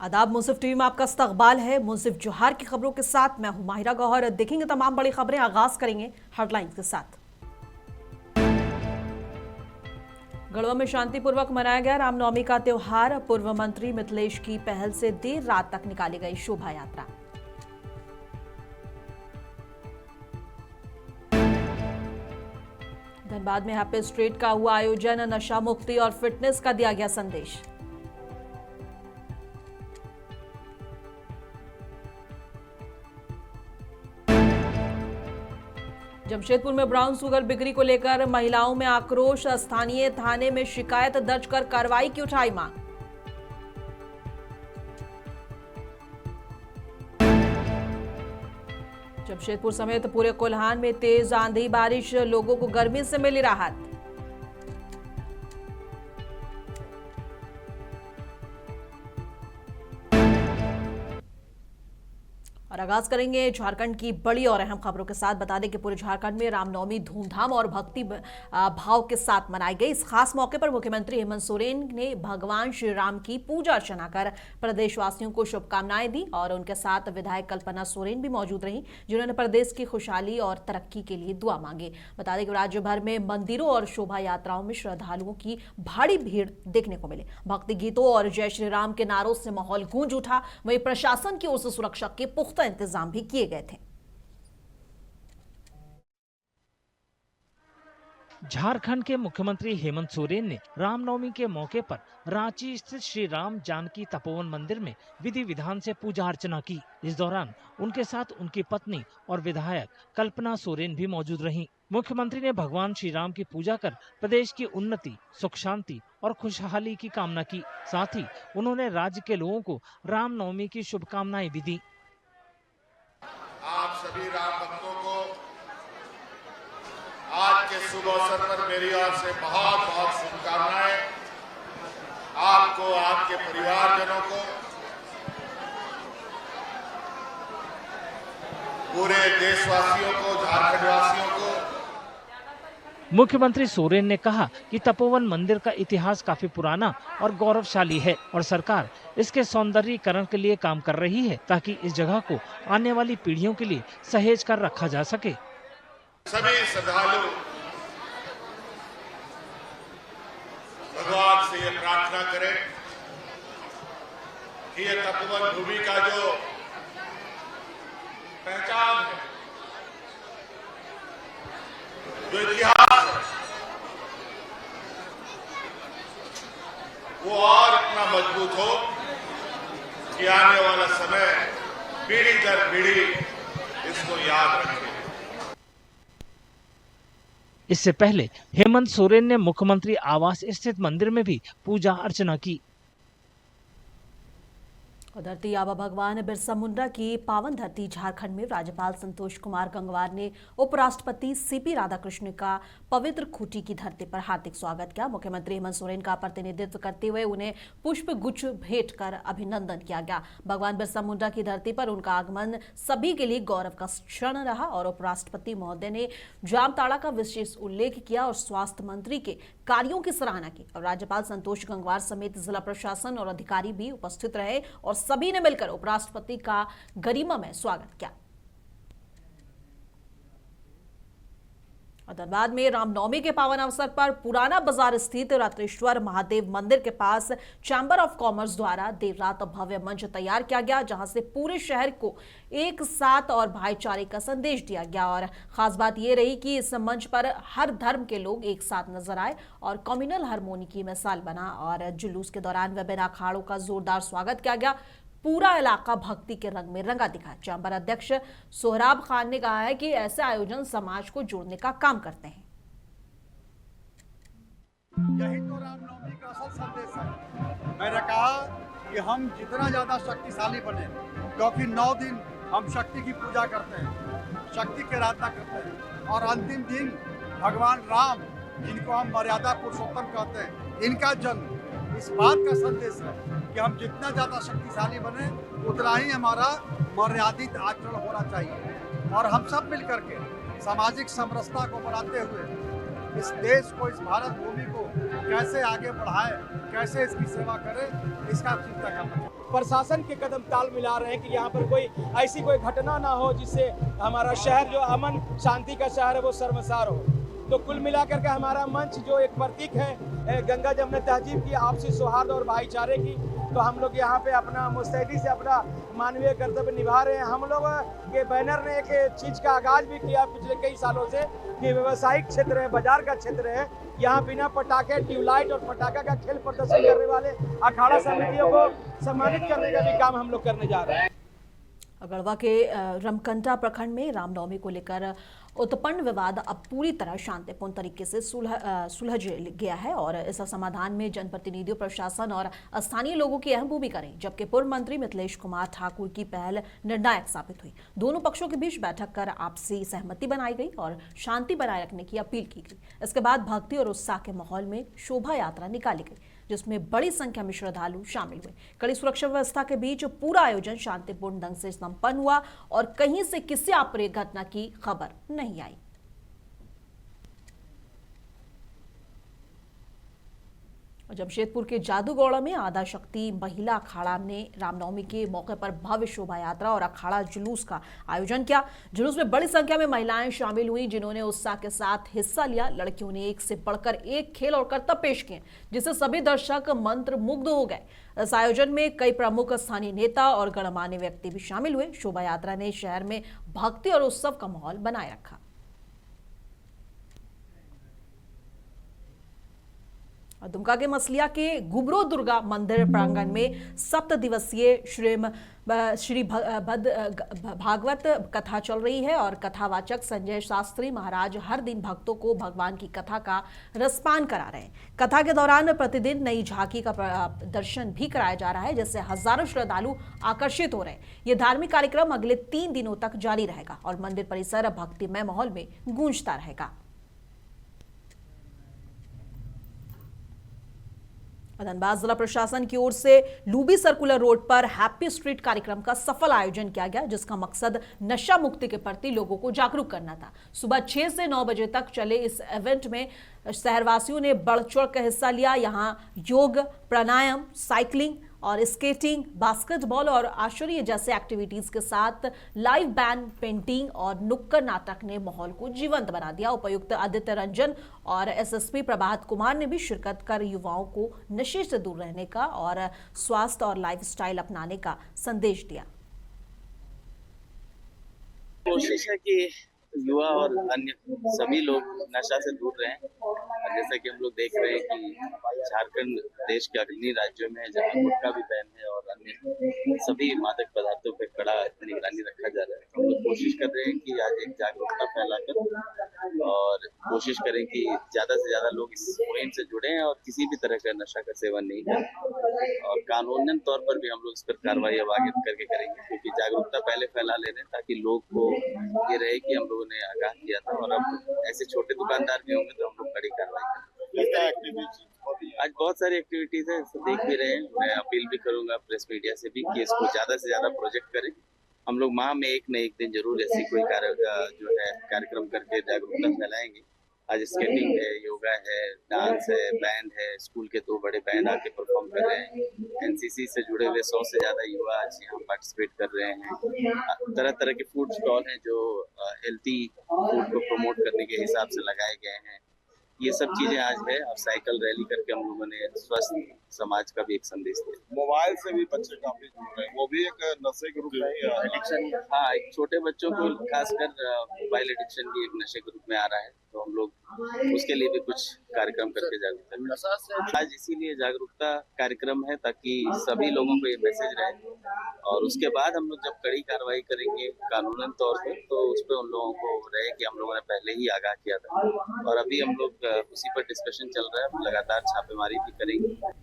आदाब, मुंसिफ टीवी में आपका इस्तकबाल है। मुंसिफ जोहार की खबरों के साथ मैं हूं माहिरा गौहर। देखेंगे तमाम बड़ी खबरें। आगाज करेंगे हेडलाइंस के साथ। गढ़वा में शांतिपूर्वक मनाया गया रामनवमी का त्योहार। पूर्व मंत्री मिथिलेश की पहल से देर रात तक निकाली गई शोभा यात्रा। धनबाद में हैप्पी स्ट्रीट का हुआ आयोजन। नशा मुक्ति और फिटनेस का दिया गया संदेश। जमशेदपुर में ब्राउन शुगर बिक्री को लेकर महिलाओं में आक्रोश। स्थानीय थाने में शिकायत दर्ज कर कार्रवाई की उठाई मांग। जमशेदपुर समेत पूरे कोल्हान में तेज आंधी बारिश। लोगों को गर्मी से मिली राहत। और आगाज करेंगे झारखंड की बड़ी और अहम खबरों के साथ। बता दें कि पूरे झारखंड में रामनवमी धूमधाम और भक्ति भाव के साथ मनाई गई। इस खास मौके पर मुख्यमंत्री हेमंत सोरेन ने भगवान श्री राम की पूजा अर्चना कर प्रदेशवासियों को शुभकामनाएं दी और उनके साथ विधायक कल्पना सोरेन भी मौजूद रहीं, जिन्होंने प्रदेश की खुशहाली और तरक्की के लिए दुआ मांगी। बता दें कि राज्य भर में मंदिरों और शोभा यात्राओं में श्रद्धालुओं की भारी भीड़ देखने को मिली। भक्ति गीतों और जय श्री राम के नारों से माहौल गूंज उठा। वहीं प्रशासन की ओर से सुरक्षा के पुख्ता इंतजाम भी किए गए थे। झारखंड के मुख्यमंत्री हेमंत सोरेन ने रामनवमी के मौके पर रांची स्थित श्री राम जानकी तपोवन मंदिर में विधि विधान से पूजा अर्चना की। इस दौरान उनके साथ उनकी पत्नी और विधायक कल्पना सोरेन भी मौजूद रहीं। मुख्यमंत्री ने भगवान श्री राम की पूजा कर प्रदेश की उन्नति, सुख शांति और खुशहाली की कामना की। साथ ही उन्होंने राज्य के लोगों को रामनवमी की शुभकामनाएं भी दी। आप सभी राम भक्तों को आज के शुभ अवसर पर मेरी ओर से बहुत बहुत शुभकामनाएं। आपको, आपके परिवारजनों को, पूरे देशवासियों को, झारखंड वासियों को। मुख्यमंत्री सोरेन ने कहा कि तपोवन मंदिर का इतिहास काफी पुराना और गौरवशाली है और सरकार इसके सौंदर्यीकरण के लिए काम कर रही है ताकि इस जगह को आने वाली पीढ़ियों के लिए सहेज कर रखा जा सके। सभी श्रद्धालु भगवान से ये प्रार्थना करें कि ये तपोवन भूमि का जो पहचान है, जो इतिहास है, वो और इतना मजबूत हो कि आने वाला समय पीढ़ी दर पीढ़ी इसको याद रखे। इससे पहले हेमंत सोरेन ने मुख्यमंत्री आवास स्थित मंदिर में भी पूजा अर्चना की। धरती आबा भगवान बिरसा मुंडा की पावन धरती झारखंड में राज्यपाल संतोष कुमार गंगवार ने उपराष्ट्रपति सीपी राधाकृष्ण का पवित्र खूंटी की धरती पर हार्दिक स्वागत किया। मुख्यमंत्री हेमंत सोरेन का प्रतिनिधित्व करते हुए उन्हें पुष्प गुच्छ भेंट कर अभिनंदन किया गया। भगवान बिरसा मुंडा की धरती पर उनका आगमन सभी के लिए गौरव का क्षण रहा और उपराष्ट्रपति महोदय ने जामताड़ा का विशेष उल्लेख किया और स्वास्थ्य मंत्री के कार्यों की सराहना की। और राज्यपाल संतोष गंगवार समेत जिला प्रशासन और अधिकारी भी उपस्थित रहे और सभी ने मिलकर उपराष्ट्रपति का गरिमामय स्वागत किया। धनबाद में रामनवमी के पावन अवसर पर पुराना बाजार स्थित रात्रेश्वर महादेव मंदिर के पास चैंबर ऑफ कॉमर्स द्वारा देर रात भव्य मंच तैयार किया गया, जहां से पूरे शहर को एक साथ और भाईचारे का संदेश दिया गया। और खास बात यह रही कि इस मंच पर हर धर्म के लोग एक साथ नजर आए और कम्युनल हार्मोनी की मिसाल बना। और जुलूस के दौरान विभिन्न अखाड़ों का जोरदार स्वागत किया गया। पूरा इलाका भक्ति के रंग में रंगा दिखा। चैंबर अध्यक्ष सोहराब खान ने कहा है कि ऐसे आयोजन समाज को जोड़ने का काम करते हैं। यही तो रामनवमी का असल संदेश है। मैंने कहा कि हम जितना ज्यादा शक्तिशाली बने, क्योंकि 9 दिन हम शक्ति की पूजा करते हैं, शक्ति की आराधना करते हैं और अंतिम दिन भगवान राम, जिनको हम मर्यादा पुरुषोत्तम कहते हैं, इनका जन्म इस बात का संदेश है कि हम जितना ज्यादा शक्तिशाली बने उतना ही हमारा मर्यादित आचरण होना चाहिए। और हम सब मिलकर के सामाजिक समरसता को बढ़ाते हुए इस देश को, इस भारत भूमि को कैसे आगे बढ़ाए, कैसे इसकी सेवा करे, इसका चिंता करना चाहिए। प्रशासन के कदम ताल मिला रहे हैं कि यहाँ पर कोई ऐसी कोई घटना ना हो जिससे हमारा शहर जो अमन शांति का शहर है वो शर्मसार हो। तो कुल मिलाकर के हमारा मंच जो एक प्रतीक है गंगा जमुना तहजीब की, आपसी सौहार्द और भाईचारे की, तो हम लोग यहाँ पे अपना मुस्तैदी से अपना मानवीय कर्तव्य निभा रहे हैं। हम लोग के बैनर ने एक चीज़ का आगाज भी किया पिछले कई सालों से कि व्यावसायिक क्षेत्र है, बाजार का क्षेत्र है, यहाँ बिना पटाखे, ट्यूबलाइट और पटाखा का खेल प्रदर्शन करने वाले अखाड़ा समितियों को सम्मानित करने का भी काम हम लोग करने जा रहे हैं। गढ़वा के रमकंटा प्रखंड में रामनवमी को लेकर उत्पन्न विवाद अब पूरी तरह शांतिपूर्ण तरीके से सुलझ गया है और इस समाधान में जनप्रतिनिधियों, प्रशासन और स्थानीय लोगों की अहम भूमिका रही, जबकि पूर्व मंत्री मिथिलेश कुमार ठाकुर की पहल निर्णायक साबित हुई। दोनों पक्षों के बीच बैठक कर आपसी सहमति बनाई गई और शांति बनाए रखने की अपील की गई। इसके बाद भक्ति और उत्साह के माहौल में शोभा यात्रा निकाली गई, जिसमें बड़ी संख्या में श्रद्धालु शामिल हुए। कड़ी सुरक्षा व्यवस्था के बीच पूरा आयोजन शांतिपूर्ण ढंग से संपन्न हुआ और कहीं से किसी अप्रिय घटना की खबर नहीं आई। जमशेदपुर के जादूगौड़ा में आधा शक्ति महिला अखाड़ा ने रामनवमी के मौके पर भव्य शोभा यात्रा और अखाड़ा जुलूस का आयोजन किया। जुलूस में बड़ी संख्या में महिलाएं शामिल हुई, जिन्होंने उत्साह के साथ हिस्सा लिया। लड़कियों ने एक से बढ़कर एक खेल और करतब पेश किए, जिससे सभी दर्शक मंत्र मुग्ध हो गए। इस आयोजन में कई प्रमुख स्थानीय नेता और गणमान्य व्यक्ति भी शामिल हुए। शोभा यात्रा ने शहर में भक्ति और उत्सव का माहौल बनाए रखा। दुमका के मसलिया के गुबरो दुर्गा मंदिर प्रांगण में 7 दिवसीय श्री भागवत कथा चल रही है और कथावाचक संजय शास्त्री महाराज हर दिन भक्तों को भगवान की कथा का रसपान करा रहे हैं। कथा के दौरान प्रतिदिन नई झांकी का दर्शन भी कराया जा रहा है, जिससे हजारों श्रद्धालु आकर्षित हो रहे हैं। यह धार्मिक कार्यक्रम अगले 3 दिनों तक जारी रहेगा और मंदिर परिसर भक्तिमय माहौल में गूंजता रहेगा। धनबाद जिला प्रशासन की ओर से लूबी सर्कुलर रोड पर हैप्पी स्ट्रीट कार्यक्रम का सफल आयोजन किया गया, जिसका मकसद नशा मुक्ति के प्रति लोगों को जागरूक करना था। सुबह 6 से 9 बजे तक चले इस इवेंट में शहरवासियों ने बढ़ चढ़ कर हिस्सा लिया। यहां योग, प्राणायाम, साइकिलिंग और स्केटिंग, बास्केटबॉल और आश्चर्य जैसे एक्टिविटीज के साथ लाइव बैंड, पेंटिंग और नुक्कड़ नाटक ने माहौल को जीवंत बना दिया। उपायुक्त आदित्य रंजन और एसएसपी प्रभात कुमार ने भी शिरकत कर युवाओं को नशे से दूर रहने का और स्वास्थ्य और लाइफस्टाइल अपनाने का संदेश दिया। कोशिश है कि युवा और अन्य सभी लोग नशा से दूर रहें। जैसा कि हम लोग देख रहे हैं कि झारखंड देश के अग्रणी राज्यों में जहाँ गुटखा भी बैन है और अन्य सभी मादक पदार्थों पर कड़ा निगरानी रखा जा रहा है। हम लोग कोशिश कर रहे हैं कि आज एक जागरूकता फैलाकर और कोशिश करें कि ज्यादा से ज्यादा लोग इस मुहिम से जुड़े और किसी भी तरह का नशा का सेवन नहीं करें। और कानूनन तौर पर भी हम लोग इस पर कार्रवाई अब आगे करके करेंगे, क्योंकि जागरूकता पहले फैला ले रहे हैं ताकि लोग को ये रहे कि हम लोगों ने आगाह किया था और अब ऐसे छोटे दुकानदार भी होंगे तो हम लोग कड़ी कार्रवाई करेंगे। आज बहुत सारी एक्टिविटीज है, देख भी रहे हैं। मैं अपील भी करूंगा प्रेस मीडिया से भी कि इसको ज्यादा से ज्यादा प्रोजेक्ट करें। हम लोग माह में एक न एक दिन जरूर ऐसी कोई कार्यक्रम करके जागरूकता फैलाएंगे। आज स्केटिंग है, योगा है, डांस है, बैंड है, स्कूल के 2 बड़े बैंड आके परफॉर्म कर रहे हैं। एनसीसी से जुड़े हुए 100 से ज्यादा युवा आज यहाँ पार्टिसिपेट कर रहे हैं। तरह तरह के फूड स्टॉल हैं जो हेल्थी फूड को प्रमोट करने के हिसाब से लगाए गए हैं। ये सब चीजें आज है और साइकिल रैली करके हम लोगों ने स्वस्थ समाज का भी एक संदेश दिया। मोबाइल से भी बच्चे काफी जुड़ रहे हैं, वो भी एक नशे के रूप में एडिक्शन। हाँ, एक छोटे बच्चों को खासकर मोबाइल एडिक्शन भी एक नशे के रूप में आ रहा है, तो हम लोग उसके लिए भी कुछ कार्यक्रम करके जागरूकता। आज इसीलिए जागरूकता कार्यक्रम है ताकि सभी लोगों को ये मैसेज रहे और उसके बाद हम लोग जब कड़ी कार्रवाई करेंगे कानूनन तौर पर, तो उस पर उन लोगों को रहे कि हम लोगों ने पहले ही आगाह किया था। और अभी हम लोग उसी पर डिस्कशन चल रहा है, लगातार छापेमारी भी करेंगे।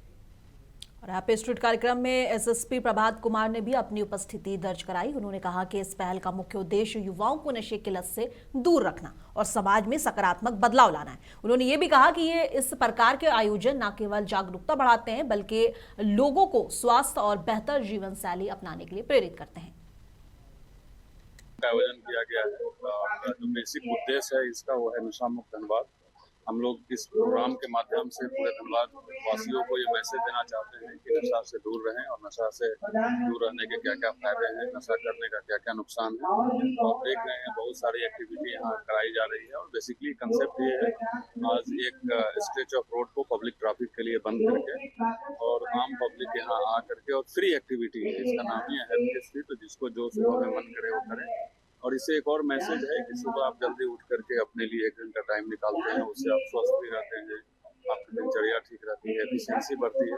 और हैप्पी स्ट्रीट कार्यक्रम में एसएसपी प्रभात कुमार ने भी अपनी उपस्थिति दर्ज कराई। उन्होंने कहा कि इस पहल का मुख्य उद्देश्य युवाओं को नशे की लत से दूर रखना और समाज में सकारात्मक बदलाव लाना है। उन्होंने ये भी कहा कि ये इस प्रकार के आयोजन न केवल जागरूकता बढ़ाते हैं बल्कि लोगों को स्वास्थ्य और बेहतर जीवन शैली अपनाने के लिए प्रेरित करते हैं। आयोजन किया गया है, जो बेसिक उद्देश्य है इसका वो है नशा मुक्त धनबाद। हम लोग इस प्रोग्राम के माध्यम से पूरे धनबाद वासियों को ये मैसेज देना चाहते हैं कि नशा से दूर रहें और नशा से दूर रहने के क्या क्या फायदे हैं, नशा करने का क्या क्या नुकसान है। तो आप देख रहे हैं बहुत सारी एक्टिविटी यहाँ कराई जा रही है और बेसिकली कंसेप्ट ये है, आज एक स्ट्रेच ऑफ रोड को पब्लिक ट्रैफिक के लिए बंद करके और आम पब्लिक यहाँ आ करके और फ्री एक्टिविटी है, इसका नाम ही है हेल्थ फ्री। तो जिसको जो सुबह में मन करे वो करे। और इससे एक और मैसेज है कि सुबह आप जल्दी उठ करके अपने लिए 1 घंटा टाइम निकालते हैं, उससे आप स्वस्थ भी रहते हैं, आपकी दिनचर्या ठीक रहती है, एफिशिएंसी बढ़ती है।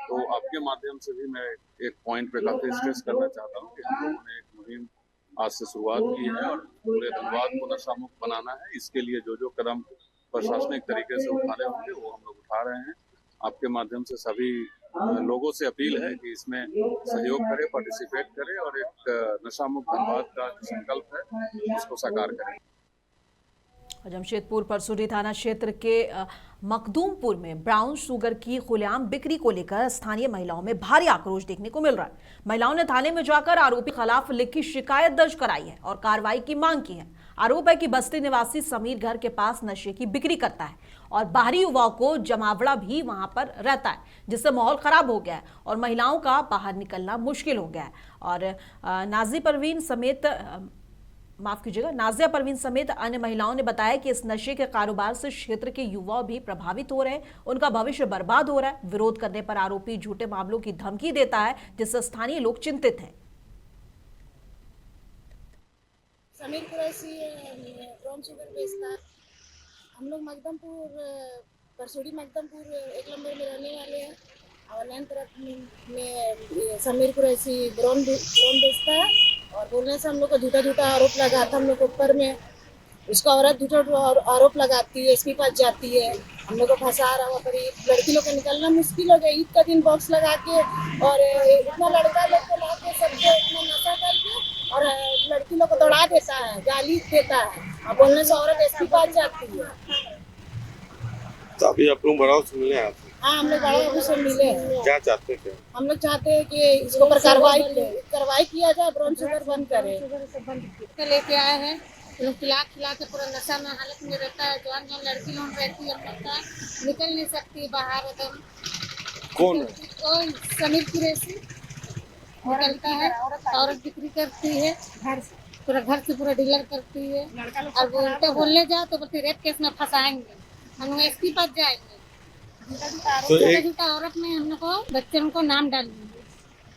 तो आपके माध्यम से भी मैं एक पॉइंट पे काफी स्ट्रेस करना चाहता हूँ कि हम लोगों ने एक मुहिम आज से शुरुआत की है और पूरे धनबाद को नशा मुक्त बनाना है। इसके लिए जो जो कदम प्रशासनिक तरीके से उठाने होंगे वो हम लोग उठा रहे हैं। आपके माध्यम से सभी लोगों से अपील है कि इसमें सहयोग करें, पार्टिसिपेट करें और एक नशा मुक्त धनबाद का संकल्प है इसको साकार करें। जमशेदपुर परसुडी थाना क्षेत्र के मखदूमपुर में ब्राउन शुगर की खुलेआम बिक्री को लेकर स्थानीय महिलाओं में भारी आक्रोश देखने को मिल रहा है। महिलाओं ने थाने में जाकर आरोपी खिलाफ लिखी शिकायत दर्ज कराई है और कार्रवाई की मांग की है। आरोप है कि बस्ती निवासी समीर घर के पास नशे की बिक्री करता है और बाहरी युवाओं को जमावड़ा भी वहां पर रहता है, जिससे माहौल खराब हो गया है और महिलाओं का बाहर निकलना मुश्किल हो गया है। और नाजिया परवीन समेत अन्य महिलाओं ने बताया कि इस नशे के कारोबार से क्षेत्र के युवा भी प्रभावित हो रहे हैं, उनका भविष्य बर्बाद हो रहा है। विरोध करने पर आरोपी झूठे मामलों की धमकी देता है, जिससे स्थानीय लोग चिंतित हैं। समीर कुरैशी ब्राउन शुगर बेचता है। हम लोग मकदमपुर परसुडी मकदमपुर 1 नंबर में रहने वाले हैं और लाइन तरफ में समीर कुरैशी ब्राउन बेचता है और बोलने से हम लोग को झूठा आरोप लगा था। हम लोग के ऊपर में उसका औरत झूठा आरोप लगाती है, एसपी पास जाती है, हम लोग को फंसा रहा है। पर लड़की लोग को निकलना मुश्किल हो गया। ईद का दिन बॉक्स लगा के और इतना लड़का लोग को ला के सबको इतना नशा करके और लड़की लोग को दौड़ा देता है, गाली देता है और बोलने से औरत एसपी पास जाती है। तो अभी आप लोग बड़ा से मिले आते? हाँ, हम लोग बड़ा बाबू से मिले हैं। क्या चाहते थे? हम लोग चाहते हैं कि इसके ऊपर कार्रवाई किया जाए, ब्राउन शुगर बंद करे। लेके आए हैं, लोग खिला के पूरा नशा में हालत में रहता है। जवान लड़की लोग रहती है, हम लोग का निकल नहीं सकती बाहर। एकदम कौन? समीर कुरैशी निकलता है, औरत बिक्री करती है, घर से पूरा डीलर करती है और बोलने जाओ तो बोलते रेप केस में फंसाएंगे, हम एसपी पास जाएंगे। तो एक औरत में हम लोग को बच्चों को नाम डाल दिए।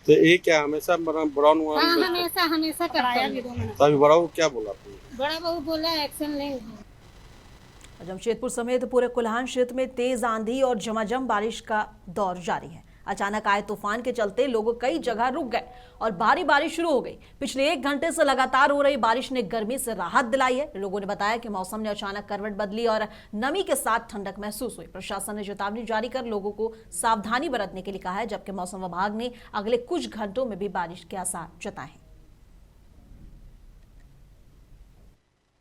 तो ये क्या हमेशा ब्राउन हुआ? हाँ, हमेशा कराया। तो अभी बड़ा क्या बोला? बड़ा बहू बोला एक्शन लेंगे। जमशेदपुर समेत पूरे कुल्हान क्षेत्र में तेज आंधी और झमाझम बारिश का दौर जारी है। अचानक आए तूफान के चलते लोग कई जगह रुक गए और भारी बारिश शुरू हो गई। पिछले 1 घंटे से लगातार हो रही बारिश ने गर्मी से राहत दिलाई है। लोगों ने बताया कि मौसम ने अचानक करवट बदली और नमी के साथ ठंडक महसूस हुई। प्रशासन ने चेतावनी जारी कर लोगों को सावधानी बरतने के लिए कहा है, जबकि मौसम विभाग ने अगले कुछ घंटों में भी बारिश के आसार जताए हैं।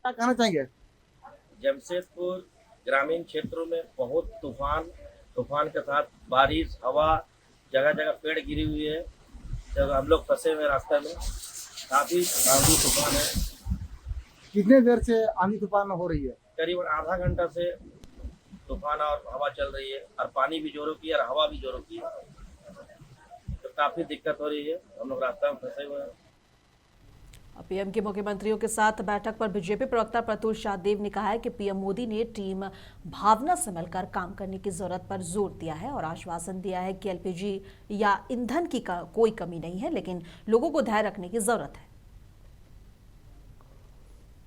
क्या कहना चाहेंगे? जमशेदपुर ग्रामीण क्षेत्रों में बहुत तूफान के साथ बारिश, हवा, जगह जगह पेड़ गिरी हुई है। जब हम लोग फंसे हुए रास्ते में, काफी आंधी तूफान है। कितने देर से आंधी तूफान हो रही है? करीबन आधा घंटा से तूफान और हवा चल रही है और पानी भी जोरों की और हवा भी जोरों की है, तो काफी दिक्कत हो रही है। हम लोग रास्ते में फंसे हुए हैं। पीएम के मुख्यमंत्रियों के साथ बैठक पर बीजेपी प्रवक्ता प्रतुल शाहदेव ने कहा है कि पीएम मोदी ने टीम भावना से मिलकर काम करने की जरूरत पर जोर दिया है और आश्वासन दिया है कि एलपीजी या ईंधन की कोई कमी नहीं है, लेकिन लोगों को धैर्य रखने की जरूरत है।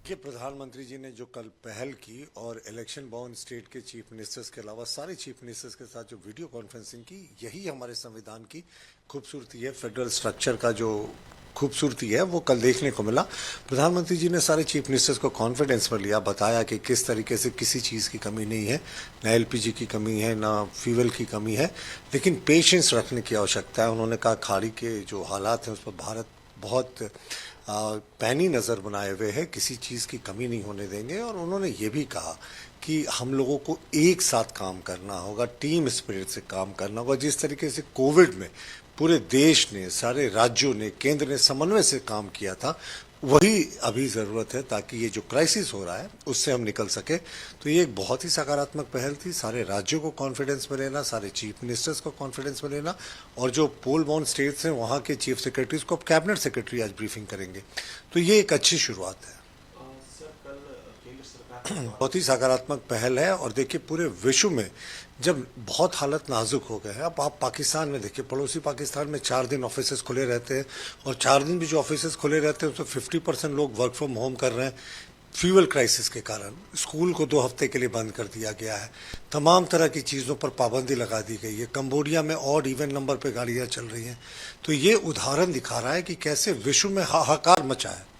कि प्रधानमंत्री जी ने जो कल पहल की और इलेक्शन बाउंड स्टेट के चीफ मिनिस्टर्स के अलावा सारे चीफ मिनिस्टर्स के साथ जो वीडियो कॉन्फ्रेंसिंग की, यही हमारे संविधान की खूबसूरती है। फेडरल स्ट्रक्चर का जो खूबसूरती है वो कल देखने को मिला। प्रधानमंत्री जी ने सारे चीफ मिनिस्टर्स को कॉन्फिडेंस पर लिया, बताया कि किस तरीके से किसी चीज़ की कमी नहीं है, ना एलपीजी की कमी है, ना फ्यूल की कमी है, लेकिन पेशेंस रखने की आवश्यकता है। उन्होंने कहा खाड़ी के जो हालात हैं उस पर भारत बहुत पैनी नज़र बनाए हुए है, किसी चीज़ की कमी नहीं होने देंगे। और उन्होंने ये भी कहा कि हम लोगों को एक साथ काम करना होगा, टीम स्पिरिट से काम करना होगा। जिस तरीके से कोविड में पूरे देश ने, सारे राज्यों ने, केंद्र ने समन्वय से काम किया था, वही अभी ज़रूरत है ताकि ये जो क्राइसिस हो रहा है उससे हम निकल सके। तो ये एक बहुत ही सकारात्मक पहल थी। सारे राज्यों को कॉन्फिडेंस में लेना, सारे चीफ मिनिस्टर्स को कॉन्फिडेंस में लेना, और जो पोल बाउंड स्टेट्स हैं वहाँ के चीफ सेक्रेटरीज को अब कैबिनेट सेक्रेटरी आज ब्रीफिंग करेंगे। तो ये एक अच्छी शुरुआत है। बहुत ही सकारात्मक पहल है। और देखिए पूरे विश्व में जब बहुत हालत नाजुक हो गए हैं, अब आप पाकिस्तान में देखिए, पड़ोसी पाकिस्तान में 4 दिन ऑफिसेज खुले रहते हैं, और 4 दिन भी जो ऑफिसेज खुले रहते हैं उसमें 50% लोग वर्क फ्रॉम होम कर रहे हैं। फ्यूल क्राइसिस के कारण स्कूल को 2 हफ्ते के लिए बंद कर दिया गया है। तमाम तरह की चीज़ों पर पाबंदी लगा दी गई है। कंबोडिया में ऑड इवन नंबर पर गाड़ियाँ चल रही हैं। तो ये उदाहरण दिखा रहा है कि कैसे विश्व में हाहाकार मचा है।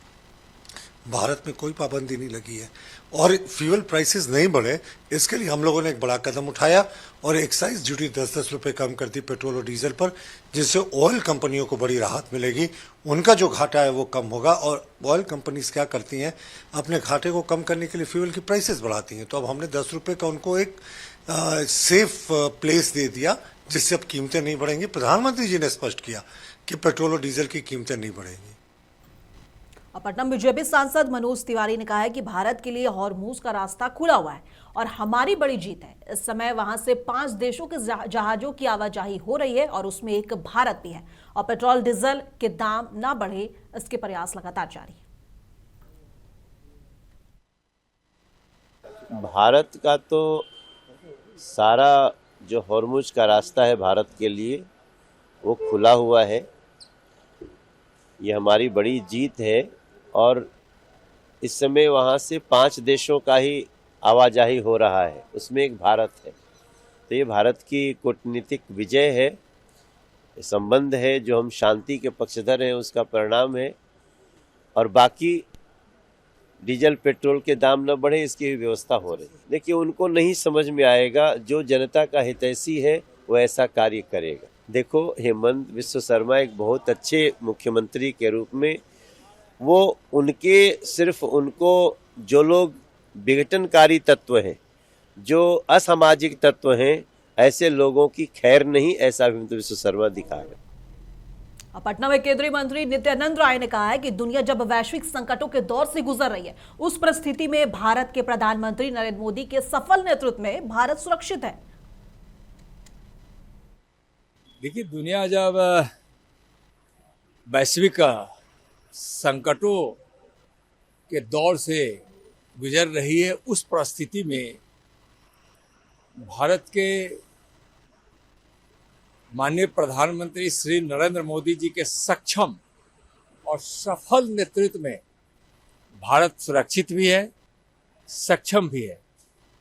भारत में कोई पाबंदी नहीं लगी है और फ्यूल प्राइसेस नहीं बढ़े, इसके लिए हम लोगों ने एक बड़ा कदम उठाया और एक्साइज ड्यूटी 10-10 रुपये कम कर दी पेट्रोल और डीजल पर, जिससे ऑयल कंपनियों को बड़ी राहत मिलेगी। उनका जो घाटा है वो कम होगा। और ऑयल कंपनीज क्या करती हैं, अपने घाटे को कम करने के लिए फ्यूल की प्राइसेस बढ़ाती हैं। तो अब हमने 10 रुपये का उनको एक सेफ प्लेस दे दिया, जिससे अब कीमतें नहीं बढ़ेंगी। प्रधानमंत्री जी ने स्पष्ट किया कि पेट्रोल और डीजल की कीमतें नहीं बढ़ेंगी। और पटना में बीजेपी सांसद मनोज तिवारी ने कहा है कि भारत के लिए हॉर्मूज का रास्ता खुला हुआ है और हमारी बड़ी जीत है। इस समय वहां से 5 देशों के जहाजों की आवाजाही हो रही है और उसमें एक भारत भी है। और पेट्रोल डीजल के दाम ना बढ़े, इसके प्रयास लगातार जारी है। भारत का तो सारा जो हॉर्मूज का रास्ता है भारत के लिए वो खुला हुआ है। ये हमारी बड़ी जीत है और इस समय वहाँ से 5 देशों का ही आवाजाही हो रहा है, उसमें एक भारत है। तो ये भारत की कूटनीतिक विजय है, संबंध है जो हम शांति के पक्षधर हैं उसका परिणाम है। और बाकी डीजल पेट्रोल के दाम न बढ़े इसकी भी व्यवस्था हो रही है। देखिए उनको नहीं समझ में आएगा, जो जनता का हितैषी है वो ऐसा कार्य करेगा। देखो हेमंत बिस्वा शर्मा एक बहुत अच्छे मुख्यमंत्री के रूप में वो सिर्फ उनको जो लोग विघटनकारी तत्व हैं, जो असामाजिक तत्व हैं, ऐसे लोगों की खैर नहीं, ऐसा हेमंत बिस्वा शर्मा दिखा रहे। पटना में केंद्रीय मंत्री नित्यानंद राय ने कहा है कि दुनिया जब वैश्विक संकटों के दौर से गुजर रही है, उस परिस्थिति में भारत के प्रधानमंत्री नरेंद्र मोदी के सफल नेतृत्व में भारत सुरक्षित है। देखिए दुनिया जब वैश्विक संकटों के दौर से गुजर रही है, उस परिस्थिति में भारत के माननीय प्रधानमंत्री श्री नरेंद्र मोदी जी के सक्षम और सफल नेतृत्व में भारत सुरक्षित भी है, सक्षम भी है।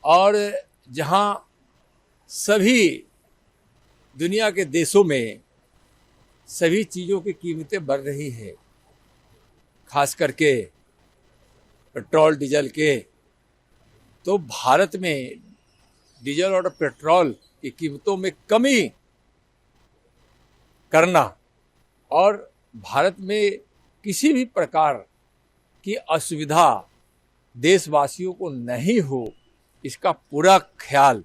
और जहां सभी दुनिया के देशों में सभी चीज़ों की कीमतें बढ़ रही है, खास करके पेट्रोल डीजल के, तो भारत में डीजल और पेट्रोल की कीमतों में कमी करना और भारत में किसी भी प्रकार की असुविधा देशवासियों को नहीं हो, इसका पूरा ख्याल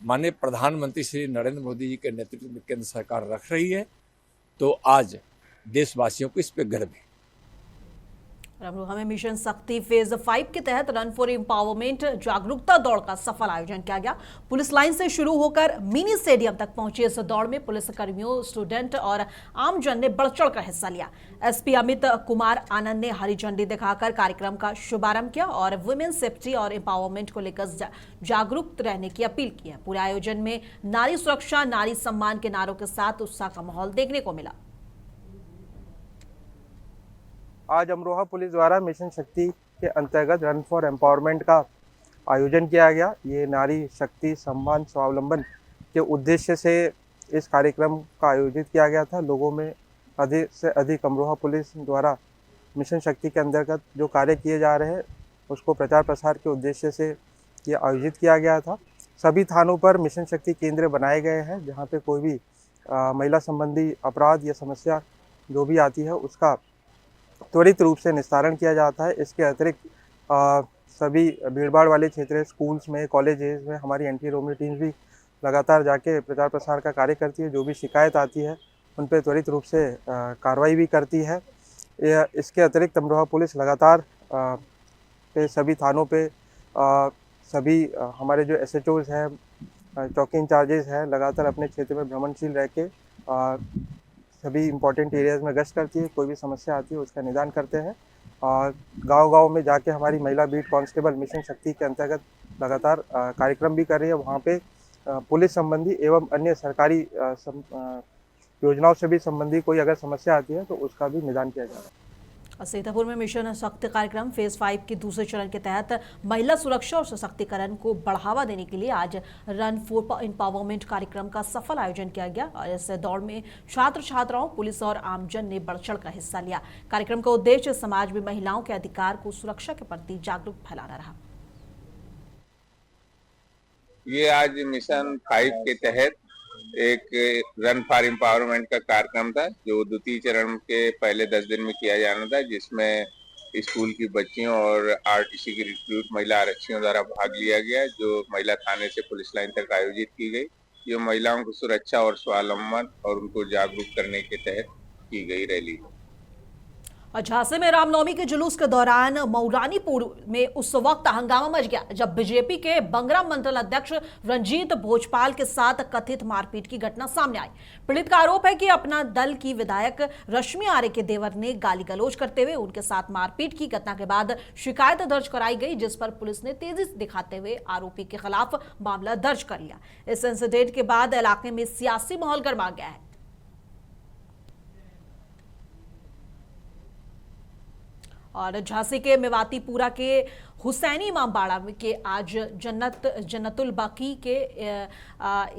माननीय प्रधानमंत्री श्री नरेंद्र मोदी जी के नेतृत्व में केंद्र सरकार रख रही है। तो आज देशवासियों को इस पे गर्व है। अमरोहा में मिशन शक्ति फेज 5 के तहत रन फॉर एम्पावरमेंट जागरूकता दौड़ का सफल आयोजन किया गया। पुलिस लाइन से शुरू होकर मिनी स्टेडियम तक पहुंचे इस दौड़ में पुलिस कर्मियों, स्टूडेंट और आमजन ने बढ़ चढ़ कर हिस्सा लिया। एसपी अमित कुमार आनंद ने हरी झंडी दिखाकर कार्यक्रम का शुभारंभ किया और वुमेन सेफ्टी और एम्पावरमेंट को लेकर जागरूक रहने की अपील की है। पूरे आयोजन में नारी सुरक्षा, नारी सम्मान के नारों के साथ उत्साह का माहौल देखने को मिला। आज अमरोहा पुलिस द्वारा मिशन शक्ति के अंतर्गत रन फॉर एम्पावरमेंट का आयोजन किया गया। ये नारी शक्ति, सम्मान, स्वावलंबन के उद्देश्य से इस कार्यक्रम का आयोजित किया गया था। लोगों में अधिक से अधिक अमरोहा पुलिस द्वारा मिशन शक्ति के अंतर्गत जो कार्य किए जा रहे हैं उसको प्रचार प्रसार के उद्देश्य से ये आयोजित किया गया था। सभी थानों पर मिशन शक्ति केंद्र बनाए गए हैं, जहाँ पे कोई भी महिला संबंधी अपराध या समस्या जो भी आती है उसका त्वरित रूप से निस्तारण किया जाता है। इसके अतिरिक्त सभी भीड़भाड़ वाले क्षेत्र, स्कूल्स में, कॉलेजेस में हमारी एंटी रोमियो टीम्स भी लगातार जाके प्रचार प्रसार का कार्य करती है। जो भी शिकायत आती है उन पर त्वरित रूप से कार्रवाई भी करती है। इसके अतिरिक्त अमरोहा पुलिस लगातार पे सभी थानों पे सभी हमारे जो SHOs हैं, चौकी इंचार्जेस हैं, लगातार अपने क्षेत्र में भ्रमणशील रह के सभी इम्पोर्टेंट एरियाज़ में गश्त करती है। कोई भी समस्या आती है उसका निदान करते हैं और गांव-गांव में जाके हमारी महिला बीट कांस्टेबल मिशन शक्ति के अंतर्गत लगातार कार्यक्रम भी कर रही है। वहाँ पे पुलिस संबंधी एवं अन्य सरकारी योजनाओं से भी संबंधी कोई अगर समस्या आती है तो उसका भी निदान किया जा रहा है। सीतापुर में मिशन शक्ति कार्यक्रम फेज 5 के दूसरे चरण के तहत महिला सुरक्षा और सशक्तिकरण को बढ़ावा देने के लिए आज रन फॉर एम्पावरमेंट कार्यक्रम का सफल आयोजन किया गया और इस दौड़ में छात्र छात्राओं, पुलिस और आमजन ने बढ़ चढ़ कर हिस्सा लिया। कार्यक्रम का उद्देश्य समाज में महिलाओं के अधिकार को सुरक्षा के प्रति जागरूक फैलाना रहा। ये आज मिशन 5 के तहत एक रन फॉर एम्पावरमेंट का कार्यक्रम था जो द्वितीय चरण के पहले 10 दिन में किया जाना था, जिसमें स्कूल की बच्चियों और RTC की रिक्रूट महिला आरक्षियों द्वारा भाग लिया गया, जो महिला थाने से पुलिस लाइन तक आयोजित की गई। ये महिलाओं की सुरक्षा और स्वावलंबन और उनको जागरूक करने के तहत की गई रैली। झांसी में रामनवमी के जुलूस के दौरान मऊरानीपुर में उस वक्त हंगामा मच गया जब बीजेपी के बंगरा मंडल अध्यक्ष रंजीत भोजपाल के साथ कथित मारपीट की घटना सामने आई। पीड़ित का आरोप है कि अपना दल की विधायक रश्मि आर्य के देवर ने गाली गलौज करते हुए उनके साथ मारपीट की। घटना के बाद शिकायत दर्ज कराई गई, जिस पर पुलिस ने तेजी दिखाते हुए आरोपी के खिलाफ मामला दर्ज कर लिया। इस इंसिडेंट के बाद इलाके में सियासी माहौल गर्मा गया है। और झांसी के मेवातीपुरा के हुसैनी इमामबाड़ा के आज जन्नतुल बाकी के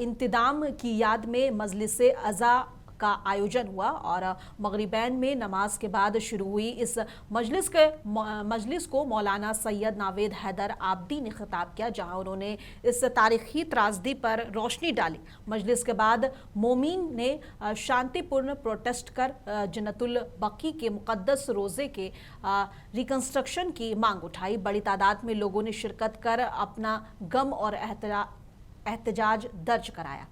इंतजाम की याद में मजलिस अज़ा का आयोजन हुआ और मगरिबैन में नमाज के बाद शुरू हुई इस मजलिस को मौलाना सैयद नावेद हैदर आबदी ने खिताब किया, जहां उन्होंने इस तारीखी त्रासदी पर रोशनी डाली। मजलिस के बाद मोमीन ने शांतिपूर्ण प्रोटेस्ट कर जन्नतुल बकी के मुकद्दस रोज़े के रिकंस्ट्रक्शन की मांग उठाई। बड़ी तादाद में लोगों ने शिरकत कर अपना गम और एहतजाज दर्ज कराया।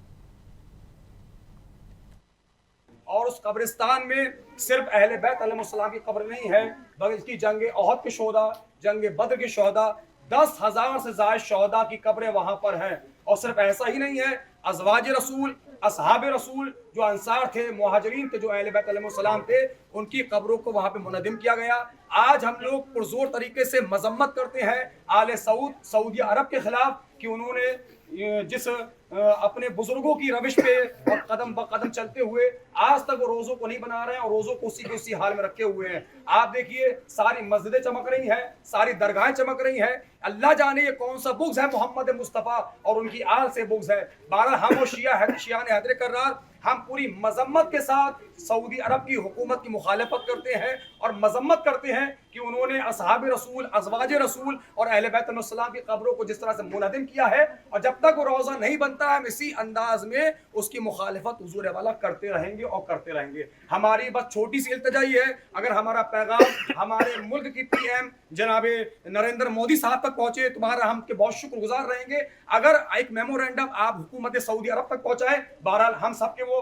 और उस कब्रिस्तान में सिर्फ अहले बैत अलैहिस्सलाम की कब्र नहीं है, बल्कि जंग ओहद के शोहदा, जंग बद्र के शोहदा, 10,000 से ज़ायद शोहदा की कब्रें वहाँ पर हैं। और सिर्फ ऐसा ही नहीं है, अज़वाज रसूल, असहाब रसूल जो अंसार थे, मुहाजिरीन थे, जो अहले बैत अलैहिस्सलाम थे, उनकी कब्रों को वहाँ पे मुनद्दिम किया गया। आज हम लोग पुरजोर तरीके से मजम्मत करते हैं आले सऊद, सऊदी अरब के खिलाफ कि उन्होंने जिस अपने बुजुर्गों की रविश पे और कदम ब कदम चलते हुए आज तक वो रोज़ों को नहीं बना रहे हैं और रोज़ों को उसी के उसी हाल में रखे हुए हैं। आप देखिए सारी मस्जिदें चमक रही हैं, सारी दरगाहें चमक रही हैं। अल्लाह जाने ये कौन सा बुग़्ज़ है मोहम्मद मुस्तफ़ा और उनकी आल से बुग़्ज़ है। बहरहाल हम और शियाने हैदर कर्रार हम पूरी मजम्मत के साथ सऊदी अरब की हुकूमत की मुखालफत करते हैं और मजम्मत करते हैं कि उन्होंने असहाब रसूल, अज़वाज रसूल और अहले बैत अलैहिस्सलाम की कब्रों को जिस तरह से मुनद्दिम किया है, और जब तक वो रोज़ा नहीं बनता है हम इसी अंदाज में उसकी मुखालफत हुजूर वाला करते रहेंगे और करते रहेंगे। हमारी बस छोटी सी इल्तिजा ही है, अगर हमारा पैगाम हमारे मुल्क की PM जनाबे नरेंद्र मोदी साहब तक पहुंचे, तुम्हारा हम के बहुत शुक्रगुजार रहेंगे। अगर एक मेमोरेंडम आप हुकूमत सऊदी अरब तक पहुंचाए, बहरहाल हम सबके वो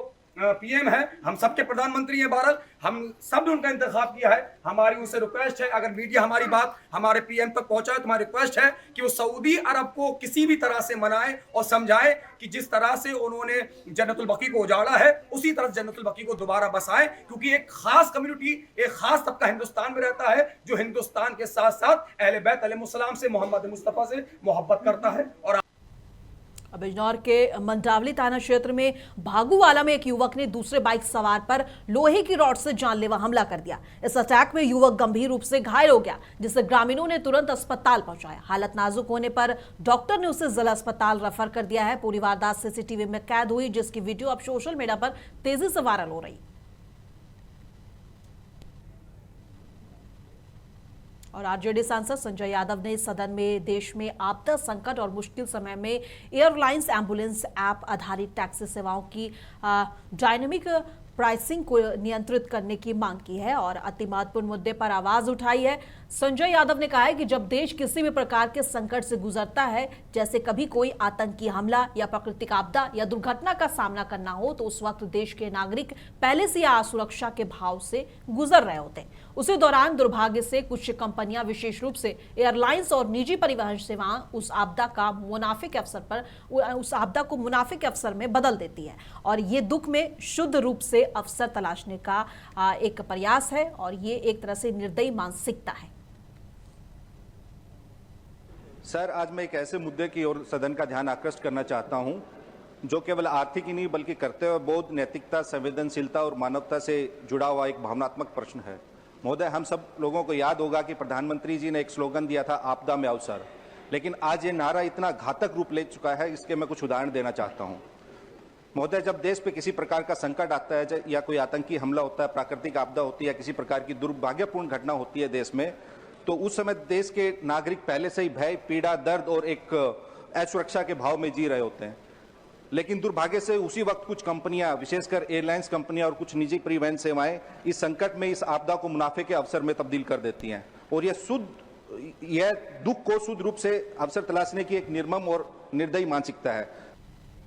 PM है, हम सबके प्रधानमंत्री हैं, बहरहाल हम सब ने उनका इंतखाब किया है। हमारी उनसे रिक्वेस्ट है, अगर मीडिया हमारी बात हमारे PM तक पहुंचाए तो हमारी रिक्वेस्ट है कि वो सऊदी अरब को किसी भी तरह से मनाए और समझाए कि जिस तरह से उन्होंने जन्नतुल बकी को उजाड़ा है उसी तरह जन्नतुल बकी को दोबारा बसाए, क्योंकि एक खास कम्युनिटी, एक खास तबका हिंदुस्तान में रहता है जो हिंदुस्तान के साथ साथ अहले बैत अलैहिस्सलाम से, मोहम्मद मुस्तफ़ा से मोहब्बत करता है। और बिजनौर के मंडावली थाना क्षेत्र में भागूवाला में एक युवक ने दूसरे बाइक सवार पर लोहे की रॉड से जानलेवा हमला कर दिया। इस अटैक में युवक गंभीर रूप से घायल हो गया, जिसे ग्रामीणों ने तुरंत अस्पताल पहुंचाया। हालत नाजुक होने पर डॉक्टर ने उसे जिला अस्पताल रेफर कर दिया है। पूरी वारदात CCTV में कैद हुई, जिसकी वीडियो अब सोशल मीडिया पर तेजी से वायरल हो रही। और आरजेडी सांसद संजय यादव ने सदन में देश में आपदा संकट और मुश्किल समय में एयरलाइंस एम्बुलेंस ऐप आधारित टैक्सी सेवाओं की डायनेमिक प्राइसिंग को नियंत्रित करने की मांग की है और अति महत्वपूर्ण मुद्दे पर आवाज उठाई है। संजय यादव ने कहा है कि जब देश किसी भी प्रकार के संकट से गुजरता है, जैसे कभी कोई आतंकी हमला या प्राकृतिक आपदा या दुर्घटना का सामना करना हो, तो उस वक्त देश के नागरिक पहले से असुरक्षा के भाव से गुजर रहे होते हैं। उसी दौरान दुर्भाग्य से कुछ कंपनियां, विशेष रूप से एयरलाइंस और निजी परिवहन सेवाएं, उस आपदा को मुनाफे के अवसर में बदल देती है और ये दुख में शुद्ध रूप से अवसर तलाशने का एक प्रयास है और ये एक तरह से निर्दयी मानसिकता है। सर, आज मैं एक ऐसे मुद्दे की ओर सदन का ध्यान आकृष्ट करना चाहता हूं जो केवल आर्थिक ही नहीं बल्कि कर्तव्य बोध, नैतिकता, संवेदनशीलता और मानवता से जुड़ा हुआ एक भावनात्मक प्रश्न है। महोदय, हम सब लोगों को याद होगा कि प्रधानमंत्री जी ने एक स्लोगन दिया था, आपदा में अवसर। लेकिन आज ये नारा इतना घातक रूप ले चुका है, इसके मैं कुछ उदाहरण देना चाहता हूं। महोदय, जब देश पे किसी प्रकार का संकट आता है या कोई आतंकी हमला होता है, प्राकृतिक आपदा होती है या किसी प्रकार की दुर्भाग्यपूर्ण घटना होती है देश में, तो उस समय देश के नागरिक पहले से ही भय, पीड़ा, दर्द और एक असुरक्षा के भाव में जी रहे होते हैं। लेकिन दुर्भाग्य से उसी वक्त कुछ कंपनियां, विशेषकर एयरलाइंस कंपनियां और कुछ निजी परिवहन सेवाएं इस संकट में, इस आपदा को मुनाफे के अवसर में तब्दील कर देती हैं और यह दुख को शुद्ध रूप से अवसर तलाशने की एक निर्मम और निर्दयी मानसिकता है।